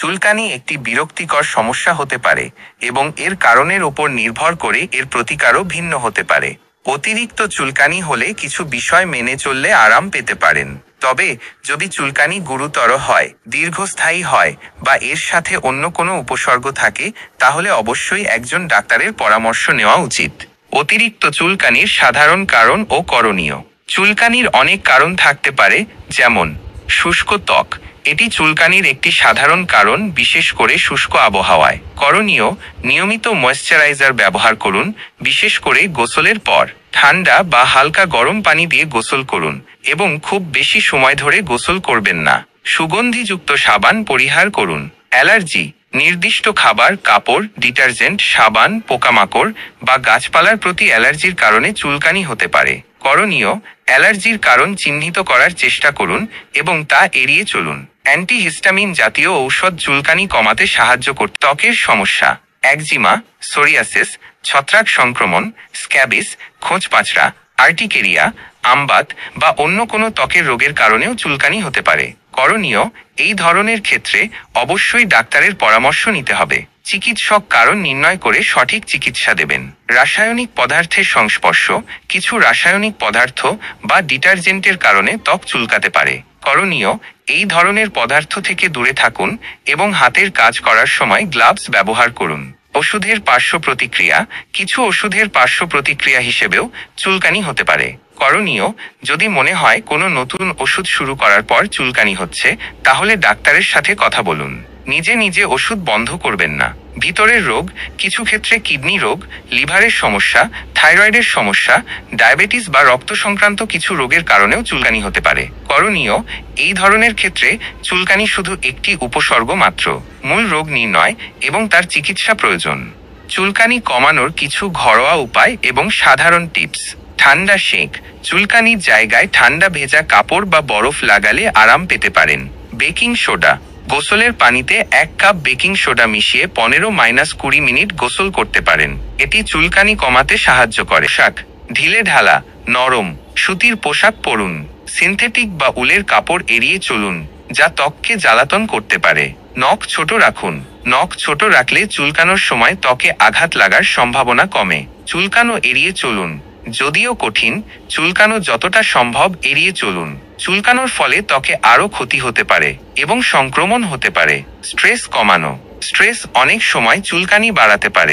চুলকানি একটি বিরক্তিকর সমস্যা হতে পারে এবং এর কারণের উপর নির্ভর করে এর প্রতিকারও ভিন্ন হতে পারে। অতিরিক্ত চুলকানি হলে কিছু বিষয় মেনে চললে আরাম পেতে পারেন। তবে যদি চুলকানি গুরুতর হয়, দীর্ঘস্থায়ী হয় বা এর সাথে অন্য কোনো উপসর্গ থাকে, তাহলে অবশ্যই একজন ডাক্তারের পরামর্শ নেওয়া উচিত। অতিরিক্ত চুলকানির সাধারণ কারণ ও করণীয়। চুলকানির অনেক কারণ থাকতে পারে, যেমন শুষ্ক ত্বক। এটি চুলকানির একটি সাধারণ কারণ, বিশেষ করে শুষ্ক আবহাওয়ায়। করণীয়: নিয়মিত ময়েশ্চারাইজার ব্যবহার করুন, বিশেষ করে গোসলের পর। ঠান্ডা বা হালকা গরম পানি দিয়ে গোসল করুন এবং খুব বেশি সময় ধরে গোসল করবেন না। সুগন্ধিযুক্ত সাবান পরিহার করুন। অ্যালার্জি: নির্দিষ্ট খাবার, কাপড়, ডিটারজেন্ট, সাবান, পোকামাকড় বা গাছপালার প্রতি অ্যালার্জির কারণে চুলকানি হতে পারে। করণীয়: অ্যালার্জির কারণ চিহ্নিত করার চেষ্টা করুন এবং তা এড়িয়ে চলুন। অ্যান্টিহিস্টামিন জাতীয় ঔষধ চুলকানি কমাতে সাহায্য করতে। ত্বকের সমস্যা: একজিমা, সোরিয়াসিস, ছত্রাক সংক্রমণ, স্ক্যাবিস, খোঁচপাঁচড়া, আর্টিকেরিয়া, আমবাত বা অন্য কোনো ত্বকের রোগের কারণেও চুলকানি হতে পারে। করণীয়: এই ধরনের ক্ষেত্রে অবশ্যই ডাক্তারের পরামর্শ নিতে হবে। চিকিৎসক কারণ নির্ণয় করে সঠিক চিকিৎসা দেবেন। রাসায়নিক পদার্থের সংস্পর্শ: কিছু রাসায়নিক পদার্থ বা ডিটারজেন্টের কারণে ত্বক চুলকাতে পারে। করণীয়: এই ধরনের পদার্থ থেকে দূরে থাকুন এবং হাতের কাজ করার সময় গ্লাভস ব্যবহার করুন। ওষুধের পার্শ্ব প্রতিক্রিয়া: কিছু ওষুধের পার্শ্ব প্রতিক্রিয়া হিসেবেও চুলকানি হতে পারে। করণীয়: যদি মনে হয় কোনো নতুন ওষুধ শুরু করার পর চুলকানি হচ্ছে, তাহলে ডাক্তারের সাথে কথা বলুন। নিজে নিজে ওষুধ বন্ধ করবেন না। ভিতরের রোগ: কিছু ক্ষেত্রে কিডনি রোগ, লিভারের সমস্যা, থাইরয়েডের সমস্যা, ডায়াবেটিস বা রক্ত সংক্রান্ত কিছু রোগের কারণেও চুলকানি হতে পারে। করণীয়: এই ধরনের ক্ষেত্রে চুলকানি শুধু একটি উপসর্গ মাত্র। মূল রোগ নির্ণয় এবং তার চিকিৎসা প্রয়োজন। চুলকানি কমানোর কিছু ঘরোয়া উপায় এবং সাধারণ টিপস। ঠান্ডা সেঁক: চুলকানির জায়গায় ঠান্ডা ভেজা কাপড় বা বরফ লাগালে আরাম পেতে পারেন। বেকিং সোডা: গোসলের পানিতে 1 কাপ বেকিং সোডা মিশিয়ে 15-20 মিনিট গোসল করতে পারেন। এটি চুলকানি কমাতে সাহায্য করে। পোশাক: ঢিলে ঢালা, নরম, সুতির পোশাক পরুন। সিনথেটিক বা উলের কাপড় এড়িয়ে চলুন, যা ত্বককে জ্বালাতন করতে পারে। নখ ছোট রাখুন। নখ ছোট রাখলে চুলকানোর সময় ত্বকে আঘাত লাগার সম্ভাবনা কমে। চুলকানো এড়িয়ে চলুন। যদিও কঠিন, চুলকানো যতটা সম্ভব এড়িয়ে চলুন। চুলকানোর ফলে ত্বকে আরও ক্ষতি হতে পারে এবং সংক্রমণ হতে পারে। স্ট্রেস কমানো: স্ট্রেস অনেক সময় চুলকানি বাড়াতে পারে।